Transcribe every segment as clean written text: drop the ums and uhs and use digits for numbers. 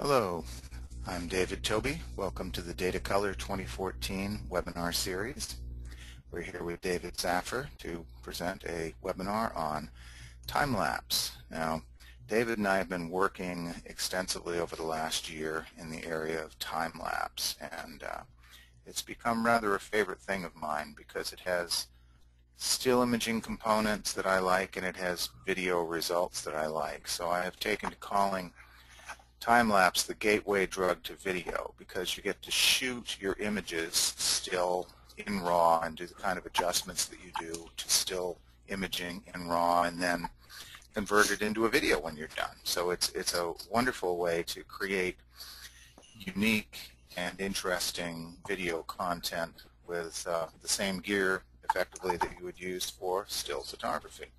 Hello, I'm David Tobie. Welcome to the Datacolor 2014 webinar series. We're here with David Saffir to present a webinar on time-lapse. Now, David and I have been working extensively over the last year in the area of time-lapse, and it's become rather a favorite thing of mine because it has still imaging components that I like and it has video results that I like. So I have taken to calling time-lapse the gateway drug to video because you get to shoot your images still in RAW and do the kind of adjustments that you do to still imaging in RAW and then convert it into a video when you're done. So it's a wonderful way to create unique and interesting video content with the same gear effectively that you would use for still photography.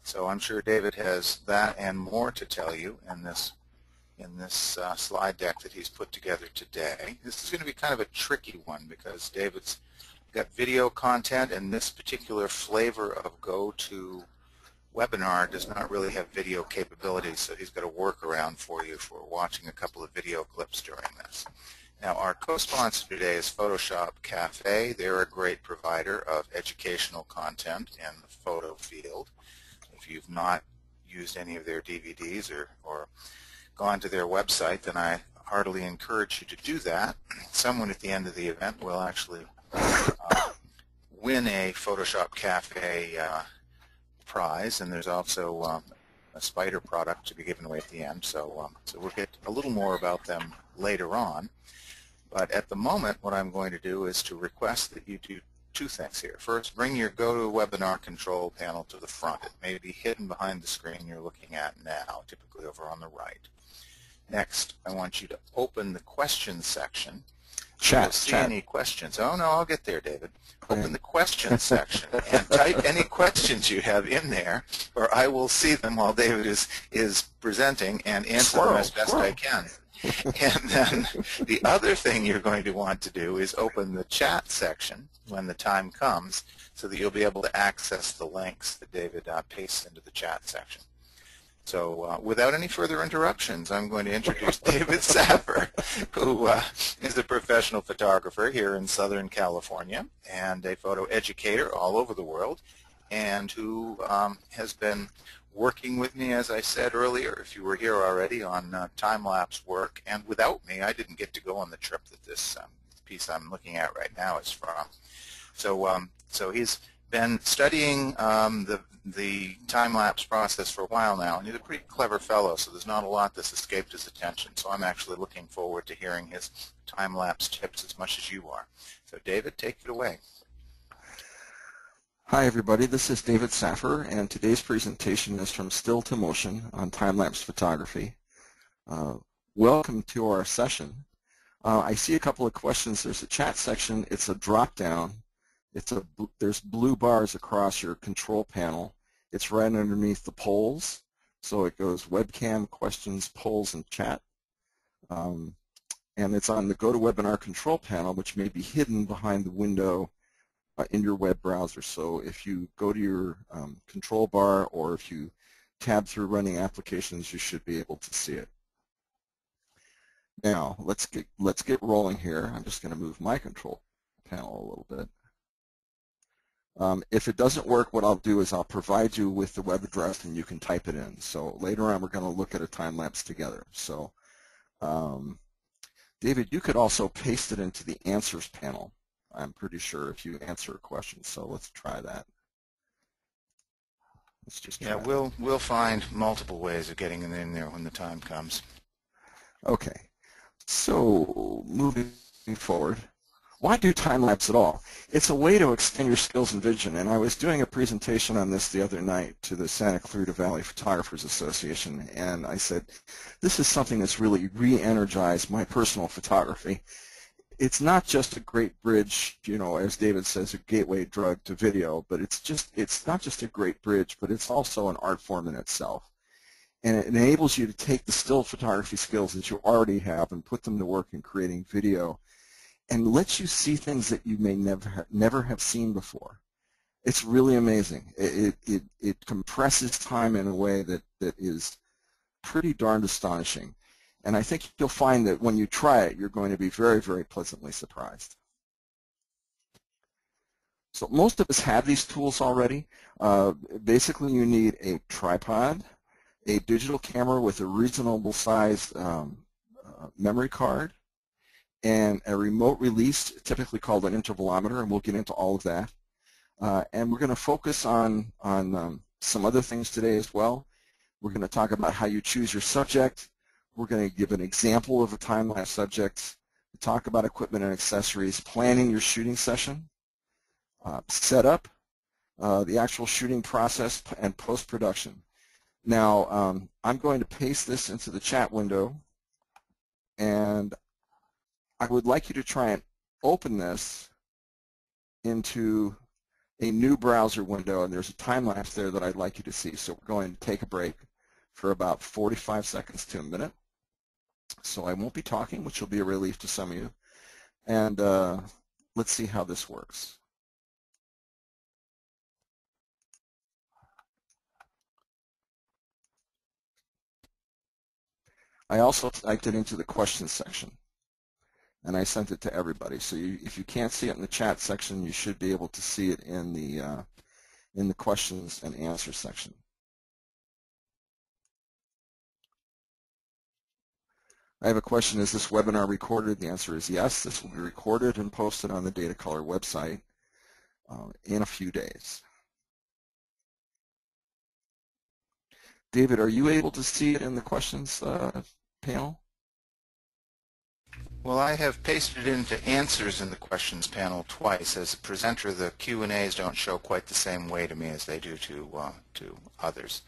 So I'm sure David has that and more to tell you in this slide deck that he's put together today. This is going to be kind of a tricky one because David's got video content and this particular flavor of GoToWebinar does not really have video capabilities, so he's got a workaround for you for watching a couple of video clips during this. Now, our co-sponsor today is PhotoshopCAFE. They're a great provider of educational content in the photo field. If you've not used any of their DVDs or gone to their website, then I heartily encourage you to do that. Someone at the end of the event will actually win a PhotoshopCAFE prize, and there's also a spider product to be given away at the end. So we'll get a little more about them later on. But at the moment, what I'm going to do is to request that you do two things here. First, bring your GoToWebinar control panel to the front. It may be hidden behind the screen you're looking at now, typically over on the right. Next, I want you to open the questions section. Chat. Any questions? Oh no, I'll get there, David. Open the questions section and type any questions you have in there, or I will see them while David is presenting and answer them as best I can. And then the other thing you're going to want to do is open the chat section when the time comes so that you'll be able to access the links that David pastes into the chat section. So without any further interruptions, I'm going to introduce David Saffir, who is a professional photographer here in Southern California and a photo educator all over the world, and who has been working with me, as I said earlier, if you were here already, on time-lapse work. And without me, I didn't get to go on the trip that this piece I'm looking at right now is from. So he's been studying the time-lapse process for a while now, and he's a pretty clever fellow, so there's not a lot that's escaped his attention. So I'm actually looking forward to hearing his time-lapse tips as much as you are. So David, take it away. Hi everybody, this is David Saffir, and today's presentation is from Still to Motion on time-lapse photography. Welcome to our session. I see a couple of questions. There's a chat section. It's a drop-down. There's blue bars across your control panel. It's right underneath the polls. So it goes webcam, questions, polls, and chat. And it's on the GoToWebinar control panel, which may be hidden behind the window in your web browser. So if you go to your control bar or if you tab through running applications, you should be able to see it. Now let's get rolling here. I'm just going to move my control panel a little bit. If it doesn't work, what I'll do is I'll provide you with the web address and you can type it in. So later on we're going to look at a time-lapse together. So David, you could also paste it into the answers panel, I'm pretty sure, if you answer a question. So let's try that. Let's just try we'll find multiple ways of getting it in there when the time comes. Okay. So moving forward, why do time-lapse at all? It's a way to extend your skills and vision, and I was doing a presentation on this the other night to the Santa Clarita Valley Photographers Association, and I said, this is something that's really re-energized my personal photography. It's not just a great bridge, you know, as David says, a gateway drug to video, but it's not just a great bridge, but it's also an art form in itself. And it enables you to take the still photography skills that you already have and put them to work in creating video, and lets you see things that you may never have seen before. It's really amazing. It compresses time in a way that is pretty darned astonishing. And I think you'll find that when you try it, you're going to be very, very pleasantly surprised. So most of us have these tools already. Basically, you need a tripod, a digital camera with a reasonable sized memory card, and a remote release, typically called an intervalometer, and we'll get into all of that. And we're going to focus on some other things today as well. We're going to talk about how you choose your subject. We're going to give an example of a time-lapse subject, talk about equipment and accessories, planning your shooting session, setup, the actual shooting process, and post-production. Now, I'm going to paste this into the chat window, and I would like you to try and open this into a new browser window, and there's a time-lapse there that I'd like you to see. So we're going to take a break for about 45 seconds to a minute. So I won't be talking, which will be a relief to some of you. And let's see how this works. I also typed it into the questions section, and I sent it to everybody. So if you can't see it in the chat section, you should be able to see it in the questions and answers section. I have a question, is this webinar recorded? The answer is yes. This will be recorded and posted on the Datacolor website in a few days. David, are you able to see it in the questions panel? Well, I have pasted it into answers in the questions panel twice. As a presenter, the Q&As don't show quite the same way to me as they do to others.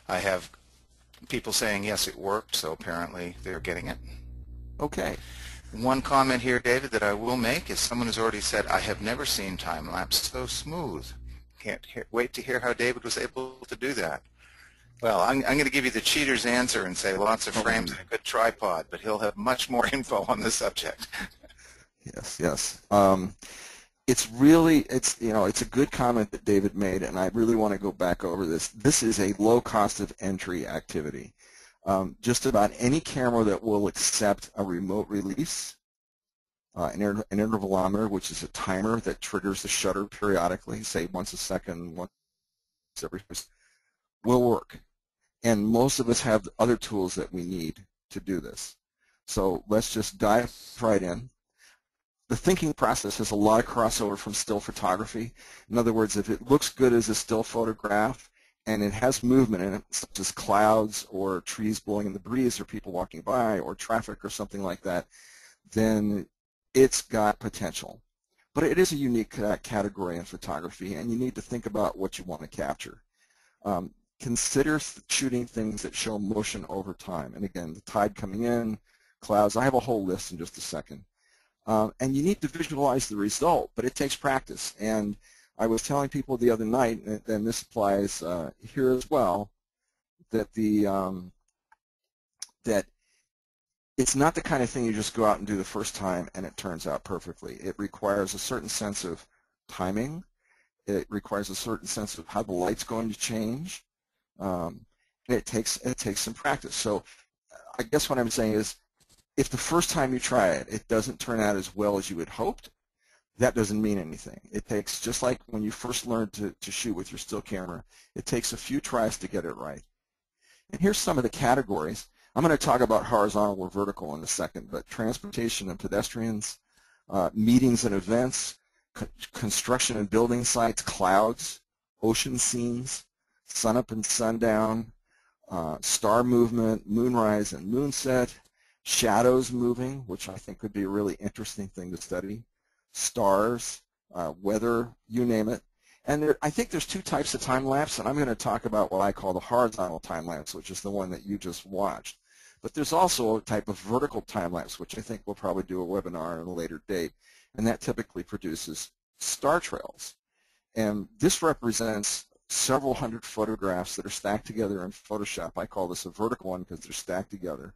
I have people saying, yes, it worked, so apparently they're getting it. Okay. One comment here, David, that I will make is someone has already said, I have never seen time-lapse so smooth. Can't wait to hear how David was able to do that. Well, I'm going to give you the cheater's answer and say lots of frames and a good tripod, but he'll have much more info on the subject. Yes, yes. It's a good comment that David made, and I really want to go back over this. This is a low cost of entry activity. Just about any camera that will accept a remote release, an intervalometer, which is a timer that triggers the shutter periodically, say once a second, once every, will work. And most of us have other tools that we need to do this. So let's just dive right in. The thinking process has a lot of crossover from still photography. In other words, if it looks good as a still photograph and it has movement in it, such as clouds or trees blowing in the breeze or people walking by or traffic or something like that, then it's got potential. But it is a unique category in photography, and you need to think about what you want to capture. Consider shooting things that show motion over time. And again, the tide coming in, clouds. I have a whole list in just a second. And you need to visualize the result, but it takes practice. And I was telling people the other night, and this applies here as well, that that it's not the kind of thing you just go out and do the first time and it turns out perfectly. It requires a certain sense of timing. It requires a certain sense of how the light's going to change. It takes some practice. So I guess what I'm saying is, if the first time you try it, it doesn't turn out as well as you had hoped, that doesn't mean anything. It takes, just like when you first learned to shoot with your still camera, it takes a few tries to get it right. And here's some of the categories. I'm going to talk about horizontal or vertical in a second, but transportation and pedestrians, meetings and events, construction and building sites, clouds, ocean scenes, sunup and sundown, star movement, moonrise and moonset, shadows moving, which I think could be a really interesting thing to study, stars, weather, you name it. And I think there's two types of time-lapse, and I'm going to talk about what I call the horizontal time-lapse, which is the one that you just watched. But there's also a type of vertical time-lapse, which I think we'll probably do a webinar at a later date, and that typically produces star trails. And this represents several hundred photographs that are stacked together in Photoshop. I call this a vertical one because they're stacked together.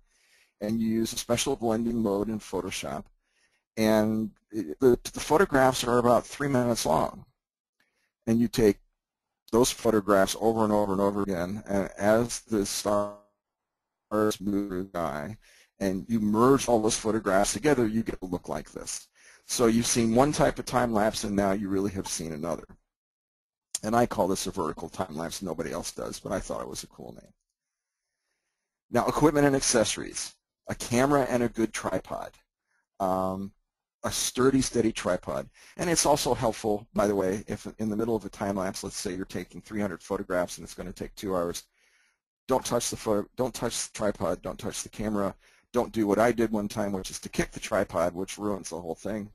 And you use a special blending mode in Photoshop. And the photographs are about 3 minutes long. And you take those photographs over and over and over again, and as the stars move through the sky, and you merge all those photographs together, you get a look like this. So you've seen one type of time-lapse, and now you really have seen another. And I call this a vertical time-lapse. Nobody else does, but I thought it was a cool name. Now, equipment and accessories. A camera and a good tripod. A sturdy, steady tripod. And it's also helpful, by the way, if in the middle of a time-lapse, let's say you're taking 300 photographs and it's going to take 2 hours, don't touch the tripod, don't touch the camera, don't do what I did one time, which is to kick the tripod, which ruins the whole thing.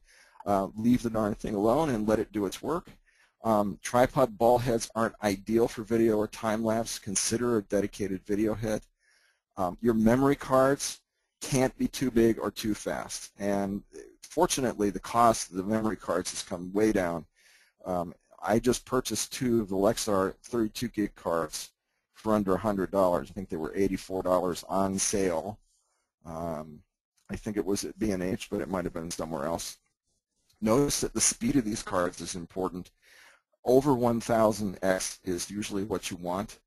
Leave the darn thing alone and let it do its work. Tripod ball heads aren't ideal for video or time-lapse. Consider a dedicated video head. Your memory cards can't be too big or too fast. And fortunately, the cost of the memory cards has come way down. I just purchased 2 of the Lexar 32 gig cards for under $100. I think they were $84 on sale. I think it was at B&H, but it might have been somewhere else. Notice that the speed of these cards is important. Over 1000x is usually what you want.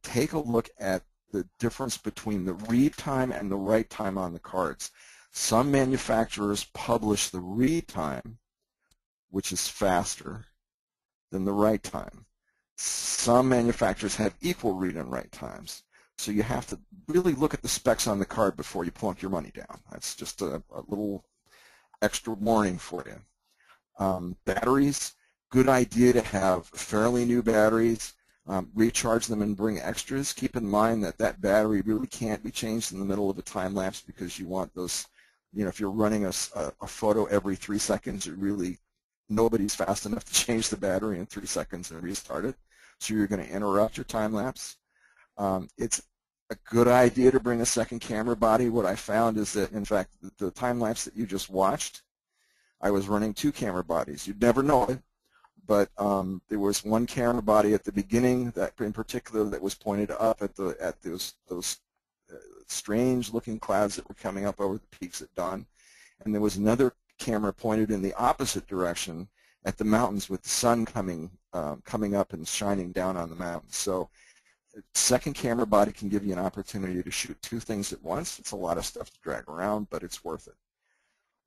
Take a look at the difference between the read time and the write time on the cards. Some manufacturers publish the read time, which is faster than the write time. Some manufacturers have equal read and write times. So you have to really look at the specs on the card before you plunk your money down. That's just a little extra warning for you. Batteries, good idea to have fairly new batteries. Recharge them and bring extras. Keep in mind that that battery really can't be changed in the middle of a time lapse because you want those, you know, if you're running a photo every 3 seconds, nobody's fast enough to change the battery in 3 seconds and restart it. So you're going to interrupt your time lapse. It's a good idea to bring a second camera body. What I found is that, in fact, the time lapse that you just watched, I was running 2 camera bodies. You'd never know it. But there was one camera body at the beginning, that in particular, that was pointed up at those strange-looking clouds that were coming up over the peaks at dawn, and there was another camera pointed in the opposite direction at the mountains with the sun coming up and shining down on the mountains. So, second camera body can give you an opportunity to shoot 2 things at once. It's a lot of stuff to drag around, but it's worth it.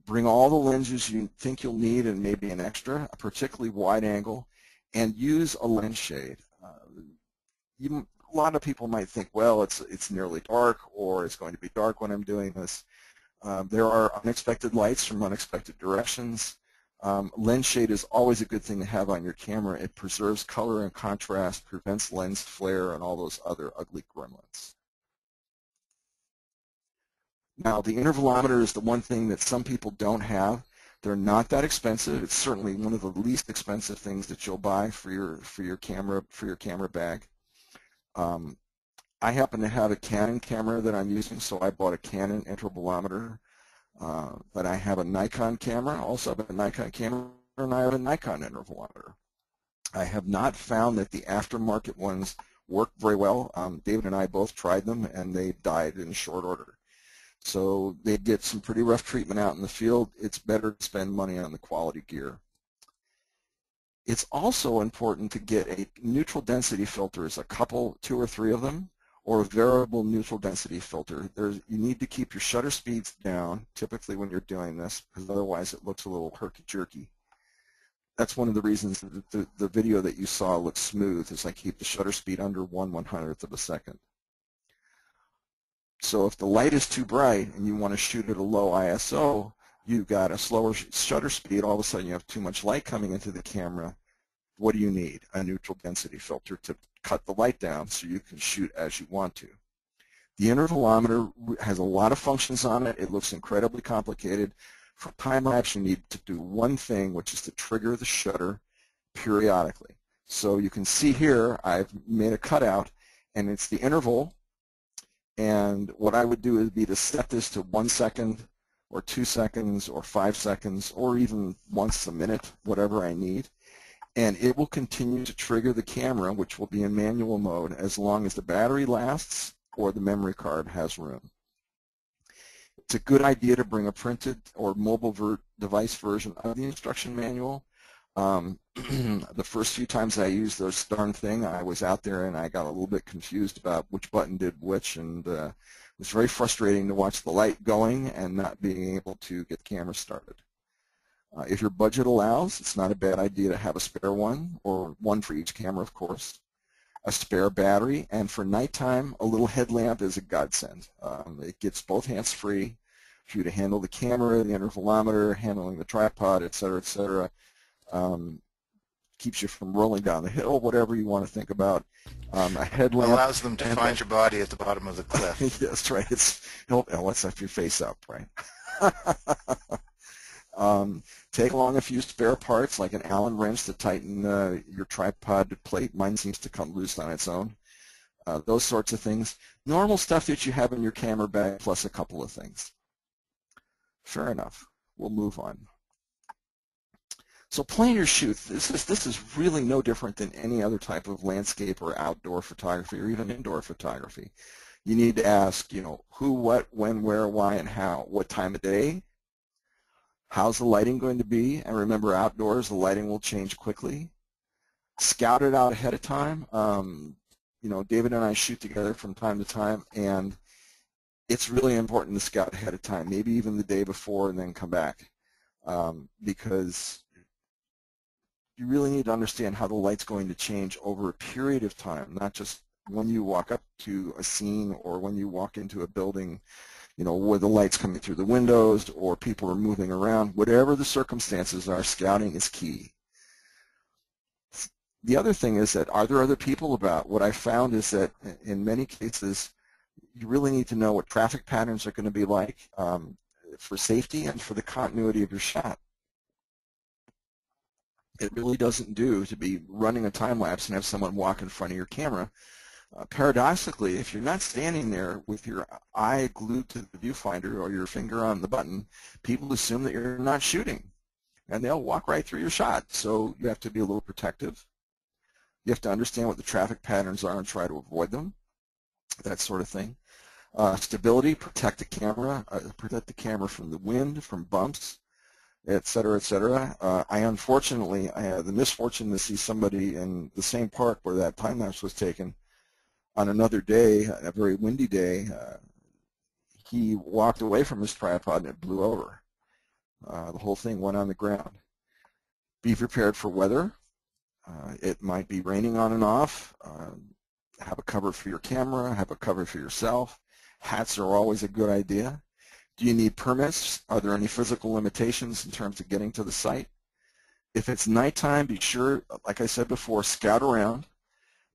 Bring all the lenses you think you'll need and maybe an extra, a particularly wide angle, and use a lens shade. A lot of people might think, well, it's nearly dark, or it's going to be dark when I'm doing this. There are unexpected lights from unexpected directions. Lens shade is always a good thing to have on your camera. It preserves color and contrast, prevents lens flare, and all those other ugly gremlins. Now, the intervalometer is the one thing that some people don't have. They're not that expensive. It's certainly one of the least expensive things that you'll buy for your camera bag. I happen to have a Canon camera that I'm using, so I bought a Canon intervalometer. But I have a Nikon camera, also have a Nikon camera, and I have a Nikon intervalometer. I have not found that the aftermarket ones work very well. David and I both tried them, and they died in short order. So they get some pretty rough treatment out in the field. It's better to spend money on the quality gear. It's also important to get a neutral density filters, a couple, 2 or 3 of them, or a variable neutral density filter. You need to keep your shutter speeds down, typically when you're doing this, because otherwise it looks a little herky-jerky. That's one of the reasons that the video that you saw looks smooth, is I keep the shutter speed under 1/100th of a second. So if the light is too bright and you want to shoot at a low ISO, you've got a slower shutter speed, all of a sudden you have too much light coming into the camera. What do you need? A neutral density filter to cut the light down so you can shoot as you want to. The intervalometer has a lot of functions on it. It looks incredibly complicated. For time-lapse, you need to do one thing, which is to trigger the shutter periodically. So you can see here, I've made a cutout, and it's the interval. And what I would do would be to set this to 1 second, or 2 seconds, or 5 seconds, or even once a minute, whatever I need. And it will continue to trigger the camera, which will be in manual mode, as long as the battery lasts or the memory card has room. It's a good idea to bring a printed or mobile device version of the instruction manual. The first few times I used this darn thing, I was out there and I got a little bit confused about which button did which, and it was very frustrating to watch the light going and not being able to get the camera started. If your budget allows, it's not a bad idea to have a spare one, or one for each camera, of course, a spare battery, and for nighttime, a little headlamp is a godsend. It gets both hands free for you to handle the camera, the intervalometer, handling the tripod, etc., etc. Keeps you from rolling down the hill, whatever you want to think about. A headlamp allows them to find your body at the bottom of the cliff. That's right. Let's have your face up, right? Take along a few spare parts, like an Allen wrench to tighten your tripod plate. Mine seems to come loose on its own. Those sorts of things. Normal stuff that you have in your camera bag, plus a couple of things. Fair enough. We'll move on. So plan your shoot. This is really no different than any other type of landscape or outdoor photography or even indoor photography. You need to ask, who, what, when, where, why, and how. What time of day? How's the lighting going to be? And remember, outdoors, the lighting will change quickly. Scout it out ahead of time. David and I shoot together from time to time, and it's really important to scout ahead of time, maybe even the day before and then come back, because you really need to understand how the light's going to change over a period of time, not just when you walk up to a scene or when you walk into a building, where the light's coming through the windows or people are moving around. Whatever the circumstances are, scouting is key. The other thing is that, are there other people about? What I found is that in many cases, you really need to know what traffic patterns are going to be like for safety and for the continuity of your shot. It really doesn't do to be running a time-lapse and have someone walk in front of your camera. Paradoxically, if you're not standing there with your eye glued to the viewfinder or your finger on the button, people assume that you're not shooting, and they'll walk right through your shot. So you have to be a little protective. You have to understand what the traffic patterns are and try to avoid them, that sort of thing. Stability, protect the camera from the wind, from bumps, etc., etc. I unfortunately, I had the misfortune to see somebody in the same park where that time-lapse was taken. On another day, a very windy day, he walked away from his tripod and it blew over. The whole thing went on the ground. Be prepared for weather. It might be raining on and off. Have a cover for your camera. Have a cover for yourself. Hats are always a good idea. Do you need permits? Are there any physical limitations in terms of getting to the site? If it's nighttime, be sure, like I said before, scout around.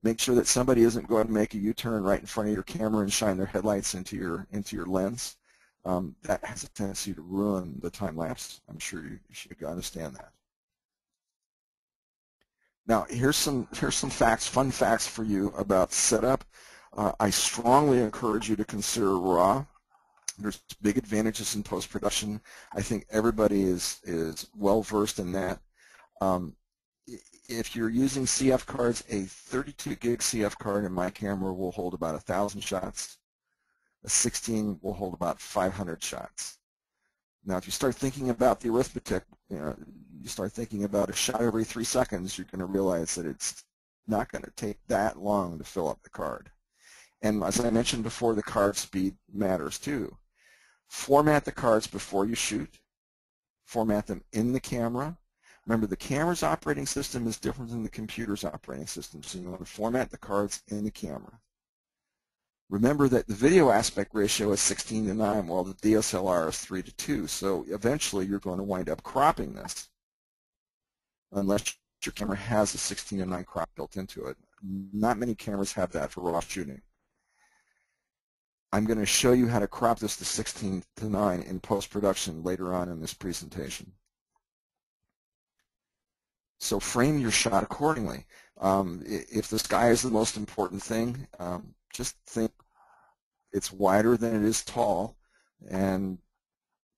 Make sure that somebody isn't going to make a U-turn right in front of your camera and shine their headlights into your lens. That has a tendency to ruin the time-lapse. I'm sure you should understand that. Now, here's some facts, fun facts for you about setup. I strongly encourage you to consider RAW. There's big advantages in post-production. I think everybody is well versed in that. If you're using CF cards, a 32 gig CF card in my camera will hold about 1,000 shots. A 16 will hold about 500 shots. Now, if you start thinking about the arithmetic, you start thinking about a shot every 3 seconds, you're going to realize that it's not going to take that long to fill up the card. And as I mentioned before, the card speed matters too. Format the cards before you shoot. Format them in the camera. Remember, the camera's operating system is different than the computer's operating system, so you want to format the cards in the camera. Remember that the video aspect ratio is 16:9, while the DSLR is 3:2, so eventually you're going to wind up cropping this, unless your camera has a 16:9 crop built into it. Not many cameras have that for raw shooting. I'm going to show you how to crop this to 16:9 in post-production later on in this presentation. So frame your shot accordingly. If the sky is the most important thing, just think it's wider than it is tall and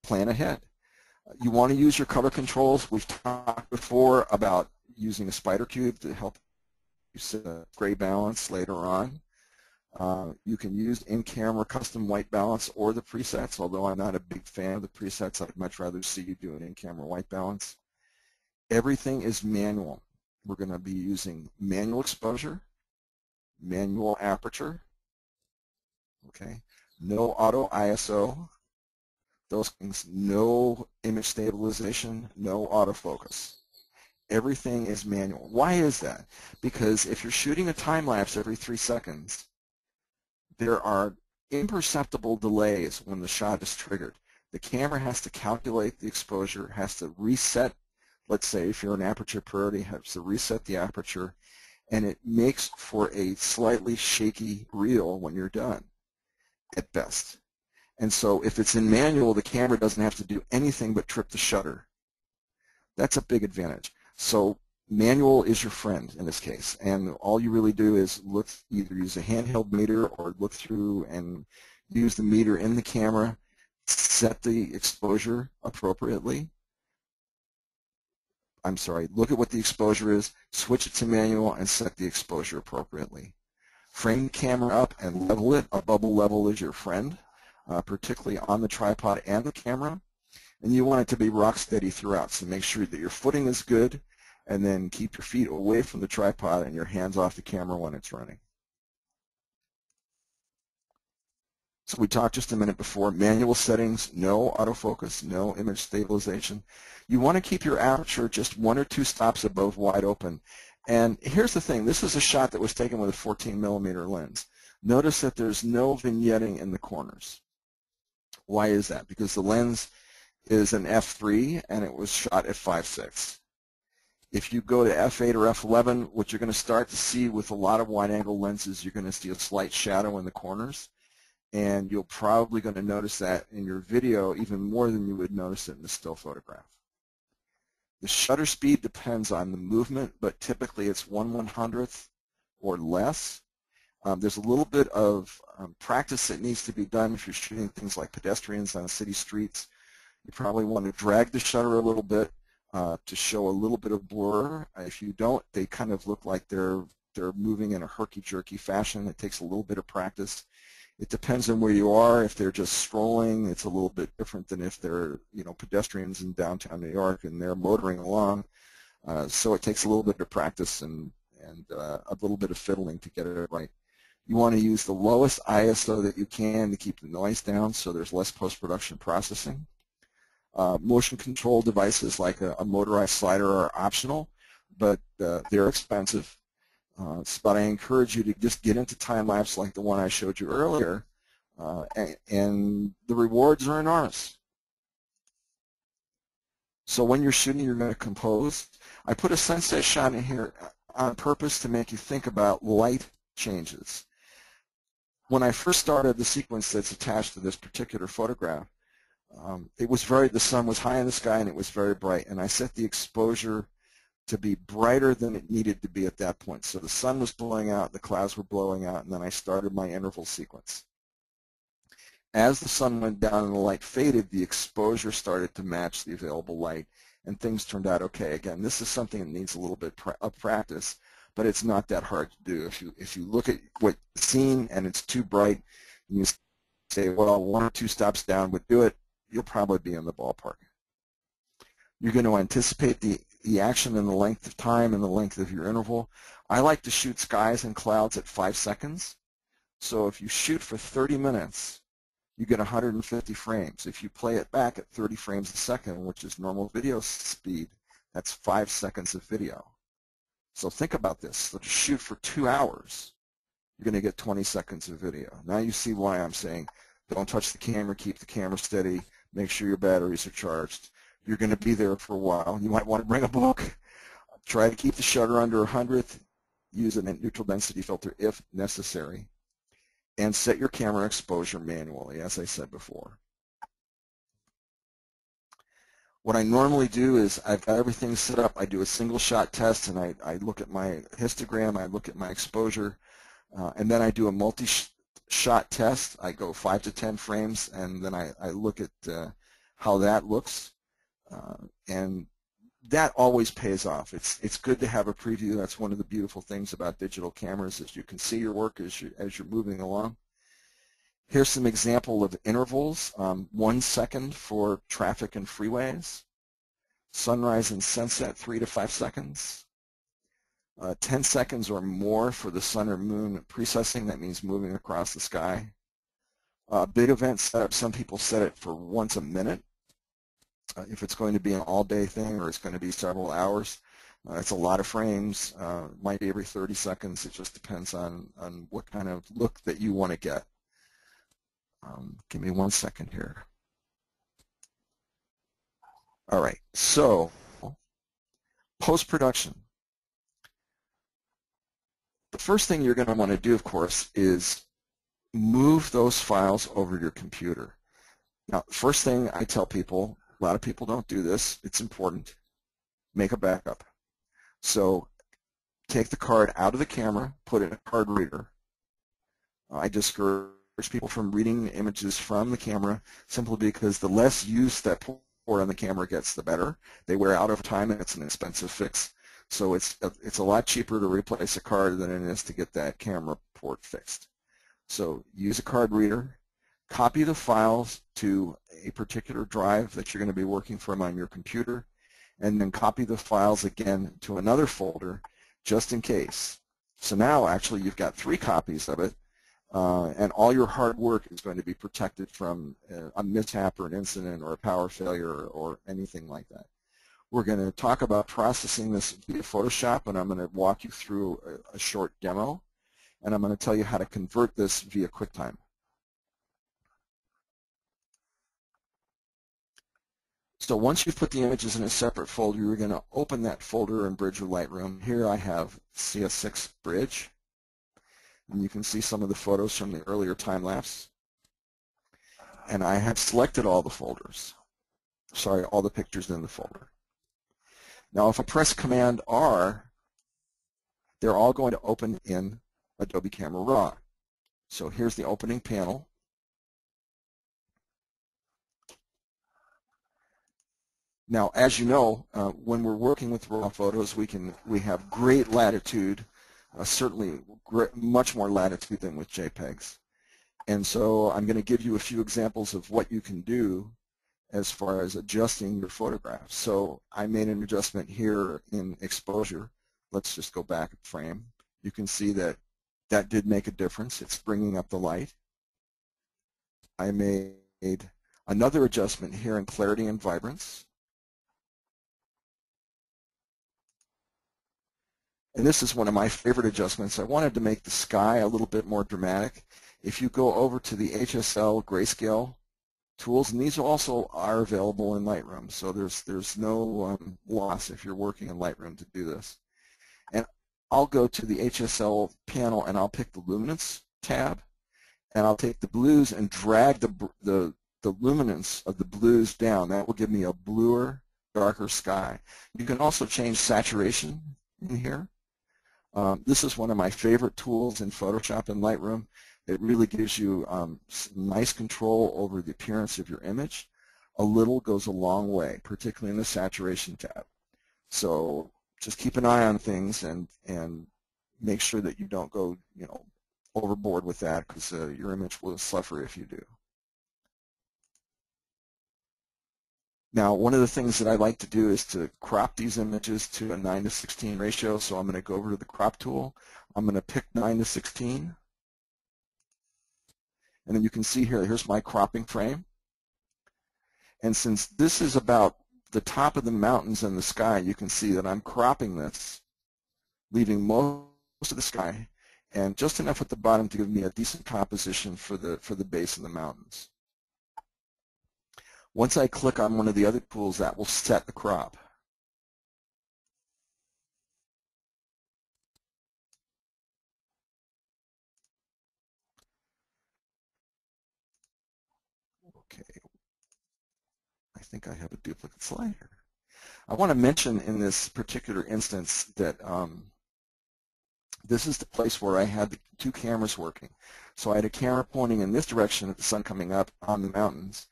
plan ahead. You want to use your color controls. We've talked before about using a spider cube to help you set a gray balance later on. You can use in-camera custom white balance or the presets, although I'm not a big fan of the presets. I'd much rather see you do an in-camera white balance. Everything is manual. We're going to be using manual exposure, manual aperture, okay? No auto ISO, those things, no image stabilization, no autofocus. Everything is manual. Why is that? Because if you're shooting a time lapse every 3 seconds, there are imperceptible delays when the shot is triggered. The camera has to calculate the exposure, has to reset. Let's say if you're an aperture priority, has to reset the aperture, and it makes for a slightly shaky reel when you're done, at best. And so if it's in manual, the camera doesn't have to do anything but trip the shutter. That's a big advantage. So manual is your friend in this case, and all you really do is look, either use a handheld meter or look through and use the meter in the camera, set the exposure appropriately. I'm sorry, look at what the exposure is, switch it to manual, and set the exposure appropriately. Frame the camera up and level it. A bubble level is your friend, particularly on the tripod and the camera. And you want it to be rock steady throughout, so make sure that your footing is good, and then keep your feet away from the tripod and your hands off the camera when it's running. So we talked just a minute before, manual settings, no autofocus, no image stabilization. You want to keep your aperture just 1 or 2 stops above wide open. And here's the thing, this is a shot that was taken with a 14mm lens. Notice that there's no vignetting in the corners. Why is that? Because the lens is an f3 and it was shot at 5.6. If you go to f8 or f11, what you're going to start to see with a lot of wide-angle lenses, you're going to see a slight shadow in the corners. And you're probably going to notice that in your video even more than you would notice it in the still photograph. The shutter speed depends on the movement, but typically it's 1/100th or less. There's a little bit of practice that needs to be done if you're shooting things like pedestrians on city streets. You probably want to drag the shutter a little bit to show a little bit of blur. If you don't, they kind of look like they're moving in a herky-jerky fashion. It takes a little bit of practice. It depends on where you are. If they're just strolling, it's a little bit different than if they're, pedestrians in downtown New York and they're motoring along. So it takes a little bit of practice and a little bit of fiddling to get it right. You want to use the lowest ISO that you can to keep the noise down so there's less post-production processing. Motion control devices like a motorized slider are optional, but they're expensive. But I encourage you to just get into time-lapse like the one I showed you earlier, and the rewards are enormous. So when you're shooting, you're going to compose. I put a sunset shot in here on purpose to make you think about light changes. When I first started the sequence that's attached to this particular photograph, the sun was high in the sky and it was very bright, and I set the exposure to be brighter than it needed to be at that point. So the sun was blowing out, the clouds were blowing out, and then I started my interval sequence. As the sun went down and the light faded, the exposure started to match the available light, and things turned out okay. Again, this is something that needs a little bit of practice, but it's not that hard to do. If you look at what's seen and it's too bright, and you say, well, 1 or 2 stops down would do it, you'll probably be in the ballpark. You're going to anticipate the action and the length of time and the length of your interval. I like to shoot skies and clouds at 5 seconds. So if you shoot for 30 minutes, you get 150 frames. If you play it back at 30 frames a second, which is normal video speed, that's 5 seconds of video. So think about this. So to shoot for 2 hours, you're going to get 20 seconds of video. Now you see why I'm saying don't touch the camera, keep the camera steady, make sure your batteries are charged. You're going to be there for a while. You might want to bring a book. Try to keep the shutter under 100th. Use a neutral density filter if necessary. And set your camera exposure manually, as I said before. What I normally do is I've got everything set up. I do a single shot test, and I look at my histogram, I look at my exposure, and then I do a multi-shot test. I go 5 to 10 frames, and then I look at how that looks. And that always pays off. It's good to have a preview. That's one of the beautiful things about digital cameras is you can see your work as you're moving along. Here's some example of intervals. 1 second for traffic and freeways. Sunrise and sunset, 3 to 5 seconds. 10 seconds or more for the sun or moon precessing, that means moving across the sky. Big event setup, some people set it for once a minute. If it's going to be an all-day thing or it's going to be several hours, it's a lot of frames. Might be every 30 seconds. It just depends on what kind of look that you want to get. Give me 1 second here. All right, so post-production. The first thing you're going to want to do, of course, is move those files over your computer. Now, first thing I tell people, a lot of people don't do this, it's important, make a backup. So take the card out of the camera, put it in a card reader. I discourage people from reading images from the camera simply because the less use that port on the camera gets, the better. They wear out over time and it's an expensive fix. So it's a lot cheaper to replace a card than it is to get that camera port fixed. So use a card reader, copy the files to a particular drive that you're going to be working from on your computer, and then copy the files again to another folder just in case. So now actually you've got 3 copies of it, and all your hard work is going to be protected from a mishap or an incident or a power failure or anything like that. We're going to talk about processing this via Photoshop, and I'm going to walk you through a short demo, and I'm going to tell you how to convert this via QuickTime. So once you've put the images in a separate folder, you're going to open that folder in Bridge or Lightroom. Here I have CS6 Bridge, and you can see some of the photos from the earlier time-lapse. And I have selected all the folders. Sorry, all the pictures in the folder. Now if I press Command R, they're all going to open in Adobe Camera Raw. So here's the opening panel. Now, as you know, when we're working with raw photos, we have great latitude, certainly much more latitude than with JPEGs. And so I'm going to give you a few examples of what you can do as far as adjusting your photographs. So I made an adjustment here in exposure. Let's just go back a frame. You can see that that did make a difference. It's bringing up the light. I made another adjustment here in clarity and vibrance. And this is one of my favorite adjustments. I wanted to make the sky a little bit more dramatic. If you go over to the HSL grayscale tools, and these also are available in Lightroom, so there's no loss if you're working in Lightroom to do this. And I'll go to the HSL panel and I'll pick the luminance tab, and I'll take the blues and drag the luminance of the blues down. That will give me a bluer, darker sky. You can also change saturation in here. This is one of my favorite tools in Photoshop and Lightroom. It really gives you nice control over the appearance of your image. A little goes a long way, particularly in the saturation tab. So just keep an eye on things and make sure that you don't go, overboard with that, because your image will suffer if you do. Now, one of the things that I like to do is to crop these images to a 9:16 ratio. So I'm going to go over to the crop tool. I'm going to pick 9:16. And then you can see here, here's my cropping frame. And since this is about the top of the mountains and the sky, you can see that I'm cropping this, leaving most of the sky, and just enough at the bottom to give me a decent composition for the base of the mountains. Once I click on one of the other tools, that will set the crop. Okay. I think I have a duplicate slide here. I want to mention in this particular instance that this is the place where I had the 2 cameras working. So I had a camera pointing in this direction at the sun coming up on the mountains,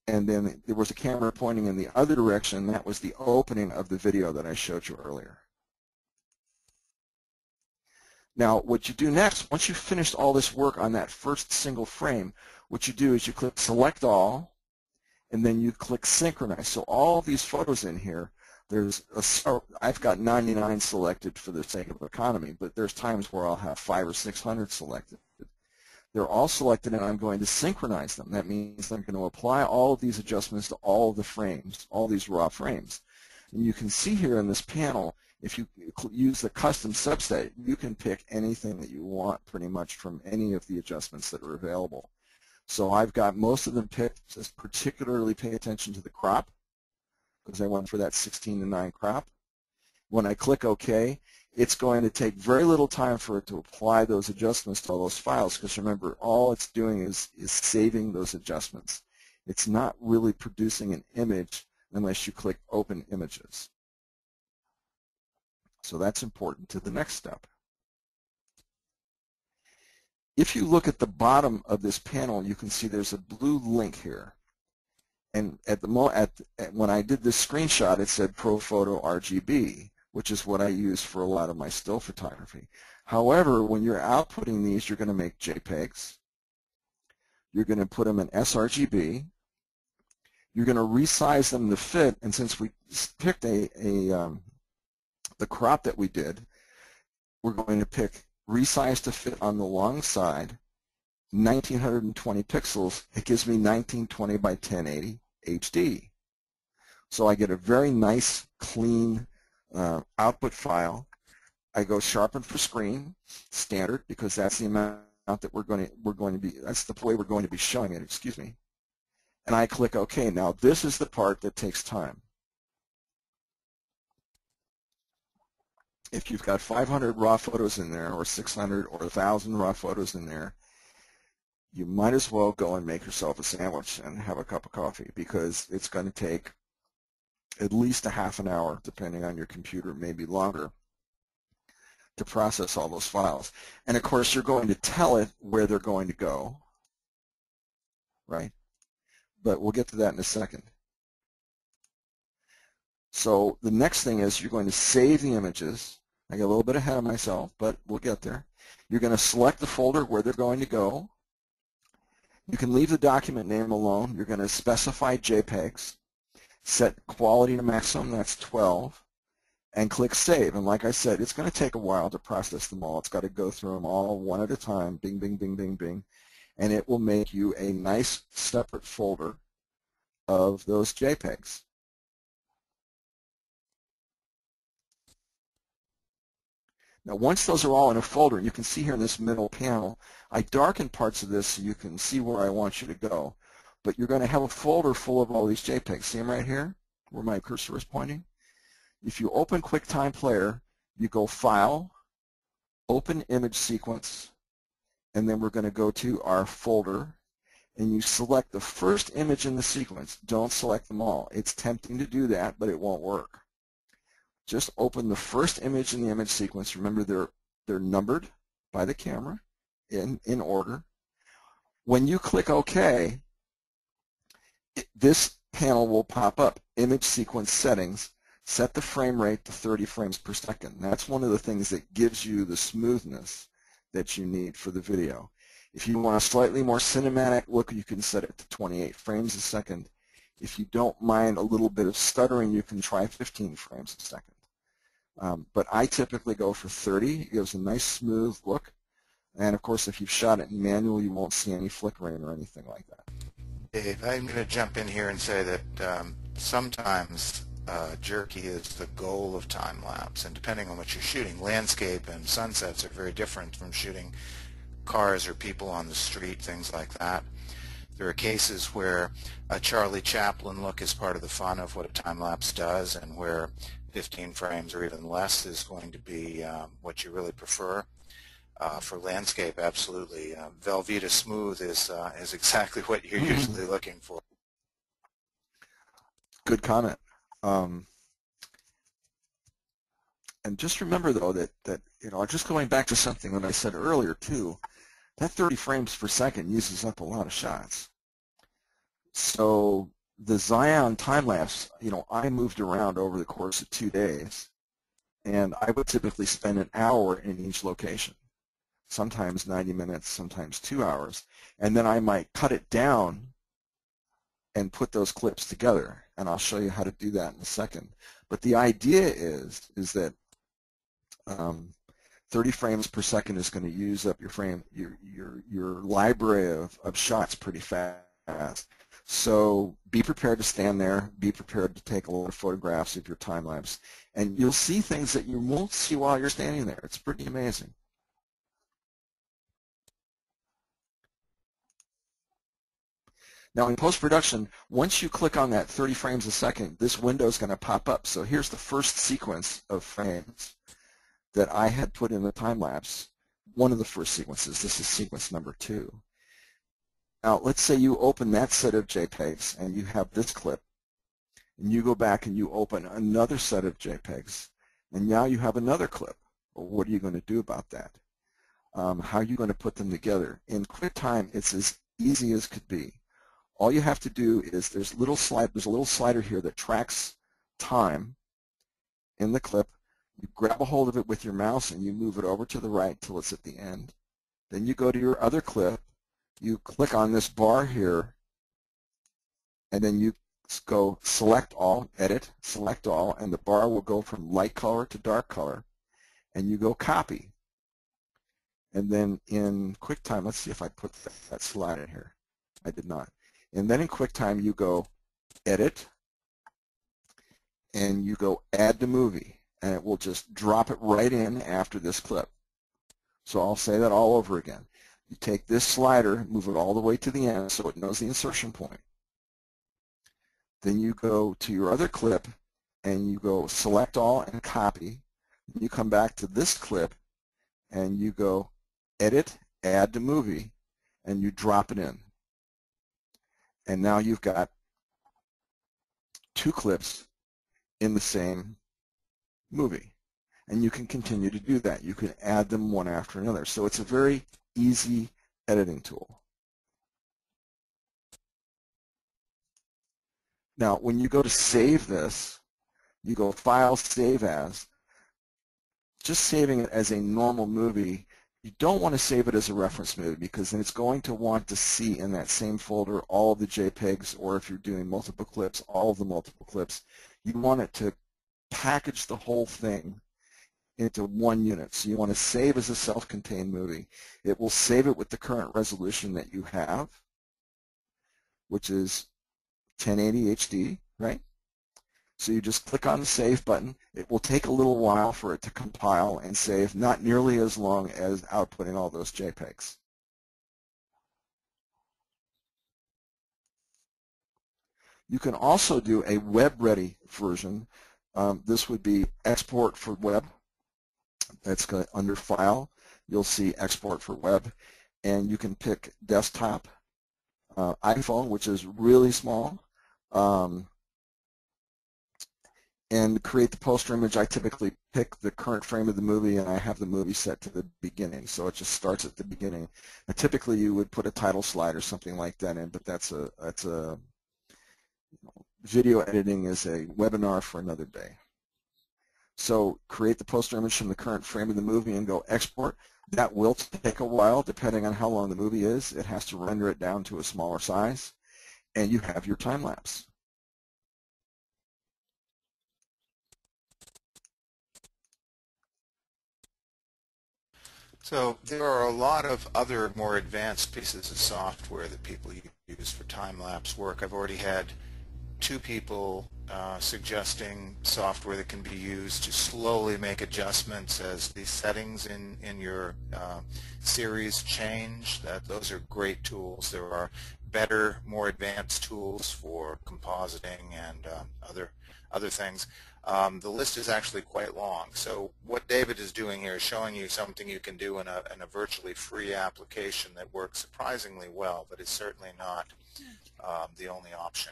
and then there was a camera pointing in the other direction. That was the opening of the video that I showed you earlier. Now, what you do next, once you've finished all this work on that first single frame, what you do is you click Select All, and then you click Synchronize. So all of these photos in here I've got 99 selected for the sake of economy, but there's times where I'll have 500 or 600 selected. They're all selected, and I'm going to synchronize them. That means I'm going to apply all of these adjustments to all of the frames, all these raw frames. And you can see here in this panel, if you use the custom subset, you can pick anything that you want pretty much from any of the adjustments that are available. So I've got most of them picked. Just particularly pay attention to the crop, because I went for that 16:9 crop. When I click OK, it's going to take very little time for it to apply those adjustments to all those files, because remember, all it's doing is saving those adjustments. It's not really producing an image unless you click Open Images. So that's important to the next step. If you look at the bottom of this panel, you can see there's a blue link here. And when I did this screenshot, it said ProPhoto RGB, which is what I use for a lot of my still photography. However, when you're outputting these, you're going to make JPEGs. You're going to put them in sRGB. You're going to resize them to fit, and since we picked the crop that we did, we're going to pick resize to fit on the long side, 1920 pixels. It gives me 1920 by 1080 HD. So I get a very nice, clean output file. I go sharpen for screen, standard, because that's the amount that we're going to be. That's the way we're going to be showing it. Excuse me. And I click OK. Now this is the part that takes time. If you've got 500 raw photos in there, or 600 or 1,000 raw photos in there, you might as well go and make yourself a sandwich and have a cup of coffee, because it's going to take at least a half an hour, depending on your computer, maybe longer, to process all those files. And of course, you're going to tell it where they're going to go, right? But we'll get to that in a second. So the next thing is you're going to save the images. I get a little bit ahead of myself, but we'll get there. You're going to select the folder where they're going to go. You can leave the document name alone. You're going to specify JPEGs, set quality to maximum, that's 12, and click Save. And like I said, it's going to take a while to process them all. It's got to go through them all one at a time, bing, bing, bing, bing, bing, and it will make you a nice separate folder of those JPEGs. Now, once those are all in a folder, and you can see here in this middle panel, I darken parts of this so you can see where I want you to go. But you're going to have a folder full of all these JPEGs. See them right here, where my cursor is pointing? If you open QuickTime Player, you go File, Open Image Sequence, and then we're going to go to our folder, and you select the first image in the sequence. Don't select them all. It's tempting to do that, but it won't work. Just open the first image in the image sequence. Remember, they're numbered by the camera in order. When you click OK, this panel will pop up, Image Sequence Settings. Set the frame rate to 30 frames per second. That's one of the things that gives you the smoothness that you need for the video. If you want a slightly more cinematic look, you can set it to 28 frames a second. If you don't mind a little bit of stuttering, you can try 15 frames a second. But I typically go for 30. It gives a nice smooth look. And of course, if you've shot it in manual, you won't see any flickering or anything like that. Dave, I'm going to jump in here and say that sometimes jerky is the goal of time-lapse, and depending on what you're shooting, landscape and sunsets are very different from shooting cars or people on the street, things like that. There are cases where a Charlie Chaplin look is part of the fun of what a time-lapse does, and where 15 frames or even less is going to be what you really prefer. For landscape, absolutely. Velveeta Smooth is exactly what you're usually looking for. Good comment. And just remember, though, that just going back to something that I said earlier, too, that 30 frames per second uses up a lot of shots. So the Zion time-lapse, I moved around over the course of 2 days, and I would typically spend an hour in each location, sometimes 90 minutes, sometimes 2 hours, and then I might cut it down and put those clips together. and I'll show you how to do that in a second. But the idea is that 30 frames per second is going to use up your library of shots pretty fast. So be prepared to stand there, be prepared to take a lot of photographs of your time lapse, and you'll see things that you won't see while you're standing there. It's pretty amazing. Now in post-production, once you click on that 30 frames a second, this window is going to pop up. So here's the first sequence of frames that I had put in the time-lapse. One of the first sequences. This is sequence number 2. Now let's say you open that set of JPEGs and you have this clip, and you go back and you open another set of JPEGs, and now you have another clip. Well, what are you going to do about that? How are you going to put them together? In QuickTime, it's as easy as could be. All you have to do is there's a little slider here that tracks time in the clip. You grab a hold of it with your mouse and you move it over to the right till it's at the end. Then you go to your other clip, you click on this bar here, and then you go select all, edit, select all, and the bar will go from light color to dark color, and you go copy. And then in QuickTime, let's see if I put that slide in here. I did not. And then in QuickTime, you go edit, and you go add to movie, and it will just drop it right in after this clip. So I'll say that all over again. You take this slider, move it all the way to the end so it knows the insertion point. Then you go to your other clip, and you go select all and copy. You come back to this clip, and you go edit, add to movie, and you drop it in. And now you've got 2 clips in the same movie. And you can continue to do that. You can add them one after another. So it's a very easy editing tool. Now, when you go to save this, you go File, Save As. Just saving it as a normal movie, you don't want to save it as a reference movie because then it's going to want to see in that same folder all of the JPEGs, or if you're doing multiple clips, all of the multiple clips. You want it to package the whole thing into one unit. So you want to save as a self-contained movie. It will save it with the current resolution that you have, which is 1080 HD, right? So you just click on the Save button. It will take a little while for it to compile and save, not nearly as long as outputting all those JPEGs. You can also do a web-ready version. This would be Export for Web. That's under File. You'll see Export for Web. And you can pick Desktop, iPhone, which is really small. And create the poster image. I typically pick the current frame of the movie, and I have the movie set to the beginning, so it just starts at the beginning. And typically, you would put a title slide or something like that in, but that's a video editing is a webinar for another day. So create the poster image from the current frame of the movie and go export. That will take a while, depending on how long the movie is. It has to render it down to a smaller size, and you have your time lapse. So there are a lot of other more advanced pieces of software that people use for time-lapse work. I've already had 2 people suggesting software that can be used to slowly make adjustments as the settings in your series change. Those are great tools. There are better, more advanced tools for compositing and other things. The list is actually quite long. So what David is doing here is showing you something you can do in a virtually free application that works surprisingly well, but it's certainly not the only option.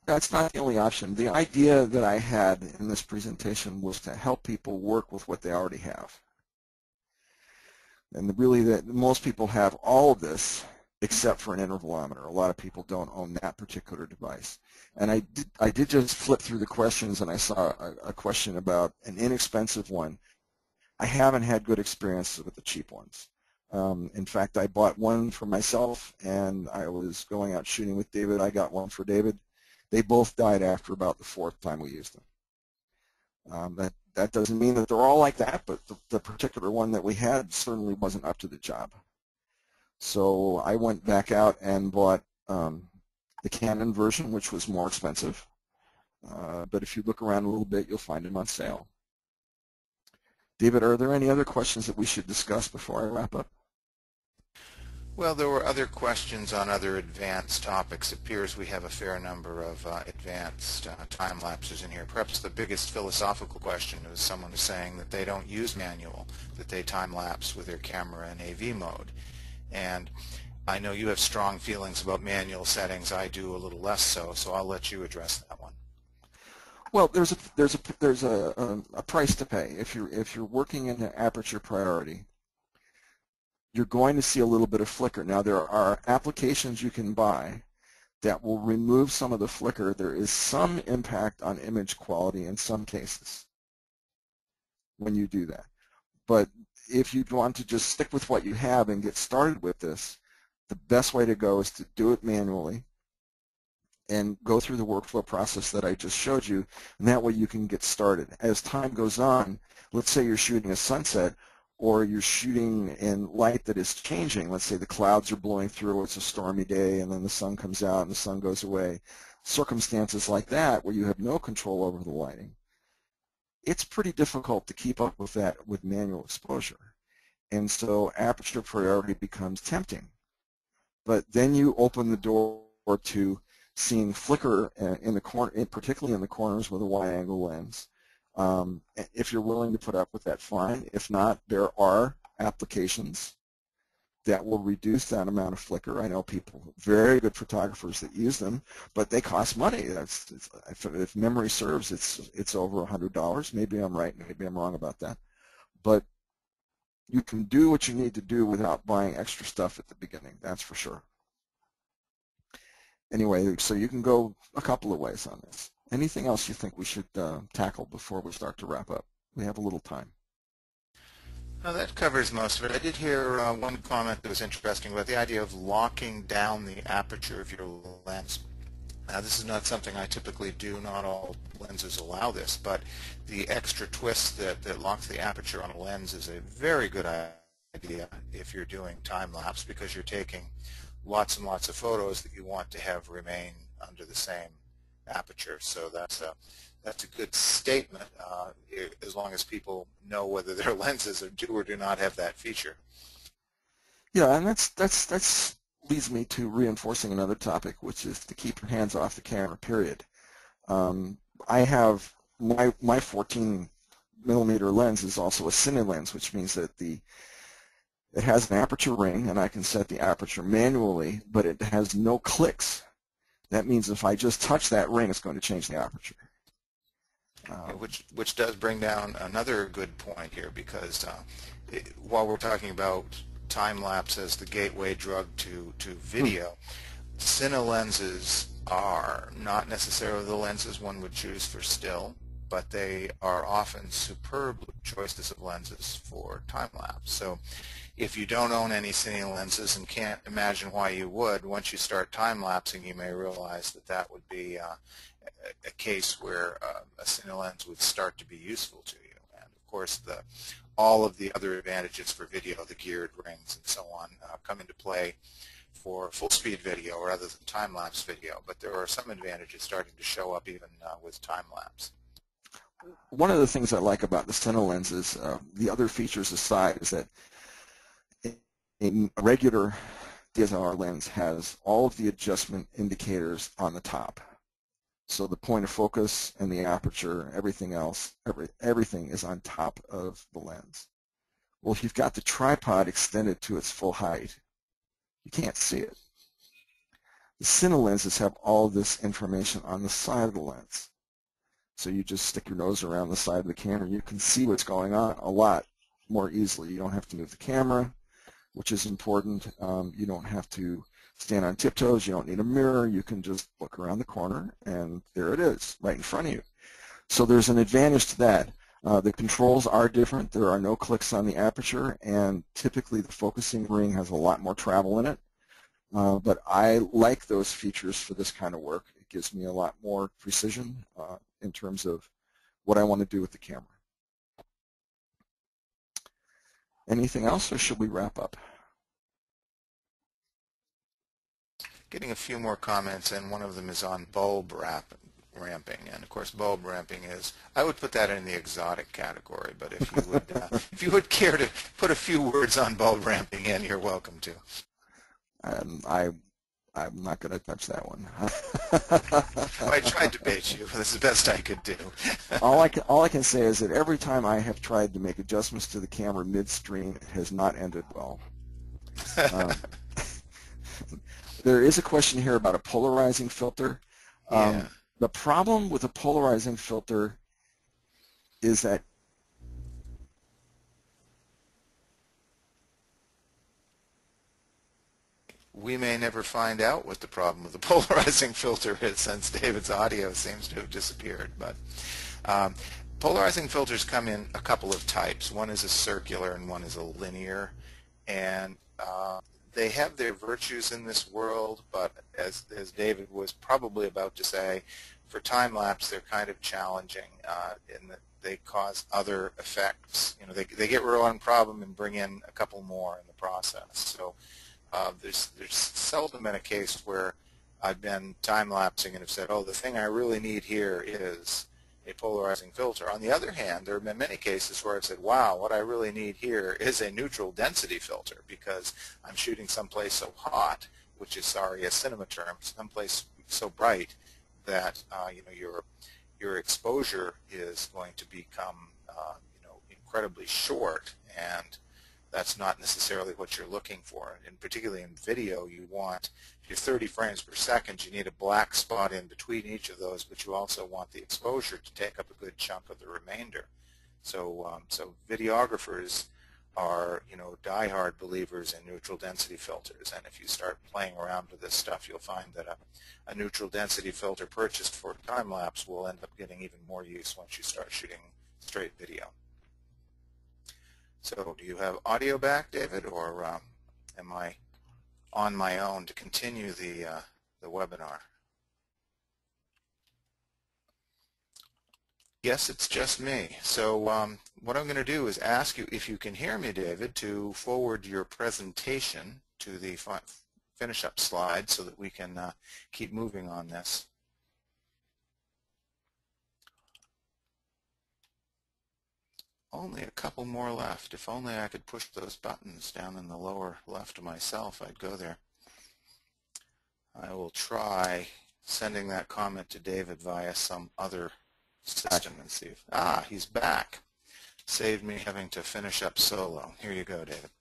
That's not the only option. The idea that I had in this presentation was to help people work with what they already have. And really that most people have all of this except for an intervalometer. A lot of people don't own that particular device. And I did just flip through the questions, and I saw a question about an inexpensive one. I haven't had good experience with the cheap ones. In fact, I bought one for myself, and I was going out shooting with David. I got one for David, They both died after about the fourth time we used them. That doesn't mean that they're all like that, but the particular one that we had certainly wasn't up to the job. So I went back out and bought the Canon version, which was more expensive. But if you look around a little bit, you'll find them on sale. David, are there any other questions that we should discuss before I wrap up? Well, there were other questions on other advanced topics. It appears we have a fair number of advanced time lapses in here. Perhaps the biggest philosophical question was someone saying that they don't use manual, that they time lapse with their camera in AV mode. And I know you have strong feelings about manual settings. I do a little less so, so I'll let you address that one. Well, there's a price to pay. If you're working in the aperture priority, you're going to see a little bit of flicker. Now, there are applications you can buy that will remove some of the flicker. There is some impact on image quality in some cases when you do that. But if you want to just stick with what you have and get started with this, the best way to go is to do it manually and go through the workflow process that I just showed you, and that way you can get started. As time goes on, let's say you're shooting a sunset, or you're shooting in light that is changing. Let's say the clouds are blowing through, it's a stormy day, and then the sun comes out and the sun goes away. Circumstances like that where you have no control over the lighting, it's pretty difficult to keep up with that with manual exposure. And so aperture priority becomes tempting. But then you open the door to seeing flicker in the corner, particularly in the corners with a wide-angle lens. If you're willing to put up with that, fine. If not, there are applications that will reduce that amount of flicker. I know people, very good photographers that use them, but they cost money. If memory serves, it's over $100. Maybe I'm right, maybe I'm wrong about that. But you can do what you need to do without buying extra stuff at the beginning, that's for sure. Anyway, so you can go a couple of ways on this. Anything else you think we should tackle before we start to wrap up? We have a little time. Well, that covers most of it. I did hear one comment that was interesting about the idea of locking down the aperture of your lens. Now, this is not something I typically do. Not all lenses allow this, but the extra twist that locks the aperture on a lens is a very good idea if you're doing time-lapse, because you're taking lots and lots of photos that you want to have remain under the same aperture. So that's a good statement, as long as people know whether their lenses do or do not have that feature. Yeah, and that's leads me to reinforcing another topic, which is to keep your hands off the camera, period. I have my 14mm lens is also a cine lens, which means that it has an aperture ring, and I can set the aperture manually, but it has no clicks. That means if I just touch that ring, it's going to change the aperture. Which does bring down another good point here, because while we're talking about time-lapse as the gateway drug to video, cine lenses are not necessarily the lenses one would choose for still, but they are often superb choices of lenses for time-lapse. So if you don't own any cine lenses and can't imagine why you would, once you start time-lapsing, you may realize that that would be a case where a cine lens would start to be useful to you. And of course, all of the other advantages for video, the geared rings and so on, come into play for full-speed video or other than time-lapse video. But there are some advantages starting to show up even with time-lapse. One of the things I like about the cine lenses, the other features aside, is that a regular DSLR lens has all of the adjustment indicators on the top. So the point of focus and the aperture, everything else, everything is on top of the lens. Well, if you've got the tripod extended to its full height, you can't see it. The cine lenses have all this information on the side of the lens. So you just stick your nose around the side of the camera. You can see what's going on a lot more easily. You don't have to move the camera, which is important. You don't have to stand on tiptoes. You don't need a mirror. You can just look around the corner, and there it is, right in front of you. So there's an advantage to that. The controls are different. There are no clicks on the aperture, and typically the focusing ring has a lot more travel in it. But I like those features for this kind of work. It it gives me a lot more precision in terms of what I want to do with the camera. Anything else, or should we wrap up? Getting a few more comments, and one of them is on bulb ramping. And of course, bulb ramping is, I would put that in the exotic category, but if you would, if you would care to put a few words on bulb ramping in, you're welcome to. I'm not going to touch that one. Well, I tried to bait you. That's the best I could do. all I can say is that every time I have tried to make adjustments to the camera midstream, it has not ended well. There is a question here about a polarizing filter. Yeah. The problem with a polarizing filter is that we may never find out what the problem with the polarizing filter is, since David's audio seems to have disappeared. But polarizing filters come in a couple of types. One is a circular and one is a linear. And they have their virtues in this world, but as David was probably about to say, for time-lapse they're kind of challenging in that they cause other effects. You know, they get rid of one problem and bring in a couple more in the process. So there's seldom been a case where I've been time-lapsing and have said, oh, the thing I really need here is a polarizing filter. On the other hand, there have been many cases where I've said, wow, what I really need here is a neutral density filter, because I'm shooting someplace so hot, which is, sorry, a cinema term, someplace so bright that you know, your exposure is going to become you know, incredibly short, and that's not necessarily what you're looking for. And particularly in video, you want, if you're 30 frames per second, you need a black spot in between each of those, but you also want the exposure to take up a good chunk of the remainder. So, so videographers are, you know, diehard believers in neutral density filters, and if you start playing around with this stuff, you'll find that a neutral density filter purchased for time-lapse will end up getting even more use once you start shooting straight video. So do you have audio back, David, or am I on my own to continue the webinar? Yes, it's just me. So what I'm going to do is ask you, if you can hear me, David, to forward your presentation to the finish-up slide so that we can keep moving on this. Only a couple more left. If only I could push those buttons down in the lower left of myself, I'd go there. I will try sending that comment to David via some other system and see if, he's back. Saved me having to finish up solo. Here you go, David.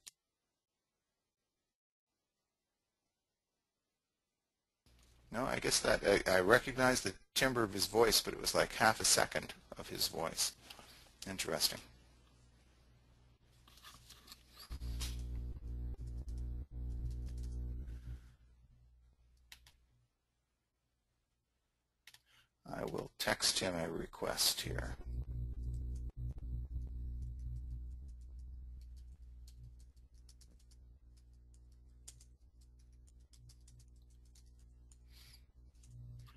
No, I guess that I recognized the timbre of his voice, but it was like half a second of his voice. Interesting. I will text him a request here.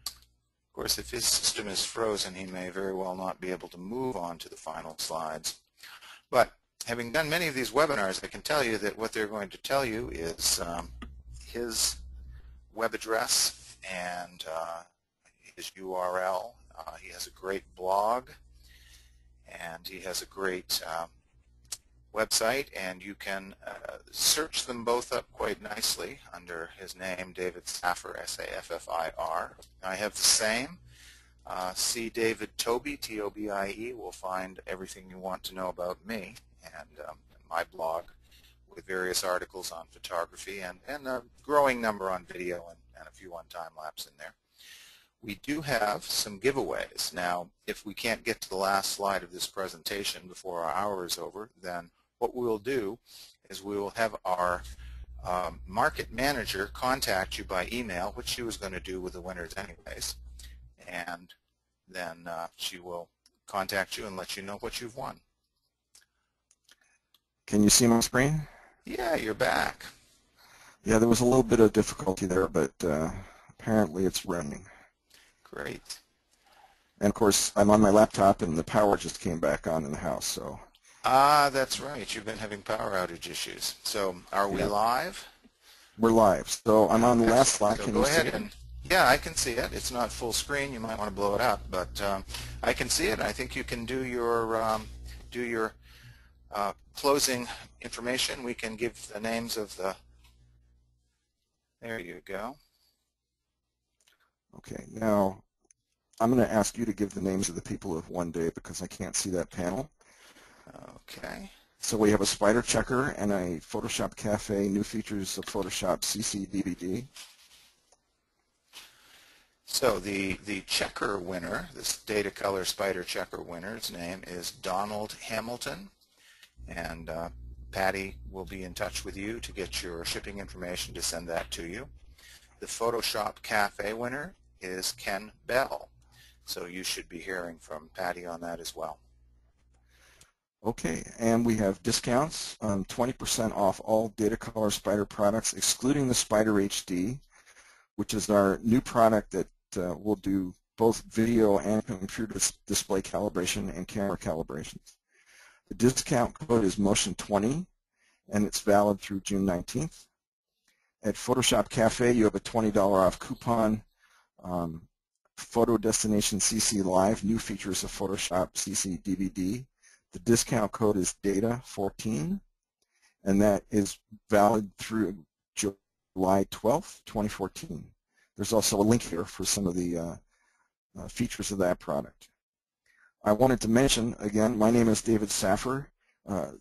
Of course, if his system is frozen, he may very well not be able to move on to the final slides. But having done many of these webinars, I can tell you that what they're going to tell you is his web address and his URL. He has a great blog, and he has a great website, and you can search them both up quite nicely under his name, David Saffir, S-A-F-F-I-R. I have the same. See David Tobie, T-O-B-I-E, will find everything you want to know about me and my blog with various articles on photography and a growing number on video and a few on time-lapse in there. We do have some giveaways. Now, if we can't get to the last slide of this presentation before our hour is over, then what we'll do is we will have our market manager contact you by email, which she was going to do with the winners anyways, and then she will contact you and let you know what you've won. Can you see my screen? Yeah, you're back. Yeah, there was a little bit of difficulty there, but apparently it's running. Great. And of course, I'm on my laptop and the power just came back on in the house, so. Ah, that's right. You've been having power outage issues. So are we Yeah. live? We're live. So I'm on the last slide. So Can go you see ahead it? and, yeah, I can see it. It's not full screen. You might want to blow it up, but I can see it. I think you can do your closing information. We can give the names of the, there you go. Okay, now I'm going to ask you to give the names of the people of one day because I can't see that panel. Okay. So we have a spider checker and a PhotoshopCAFE new features of Photoshop CC DVD. So the checker winner, this Datacolor spider checker winner's name is Donald Hamilton, and Patty will be in touch with you to get your shipping information to send that to you. The PhotoshopCAFE winner is Ken Bell, so you should be hearing from Patty on that as well. Okay, and we have discounts, 20% off all Datacolor Spider products, excluding the Spider HD, which is our new product that will do both video and computer display calibration and camera calibrations. The discount code is Motion20, and it's valid through June 19th. At PhotoshopCAFE, you have a $20 off coupon. Photo Destination CC Live, new features of Photoshop CC DVD. The discount code is DATA14, and that is valid through July 12th, 2014. There's also a link here for some of the features of that product. I wanted to mention, again, my name is David Saffir.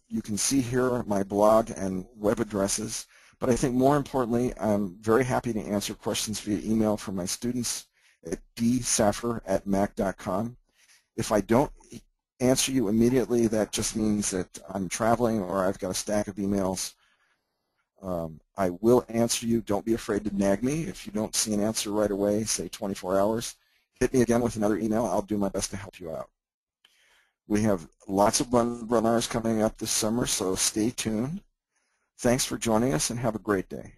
You can see here my blog and web addresses, but I think more importantly, I'm very happy to answer questions via email from my students at dsaffir@mac.com. If I don't answer you immediately, that just means that I'm traveling or I've got a stack of emails. I will answer you. Don't be afraid to nag me. If you don't see an answer right away, say 24 hours, hit me again with another email. I'll do my best to help you out. We have lots of webinars coming up this summer, so stay tuned. Thanks for joining us and have a great day.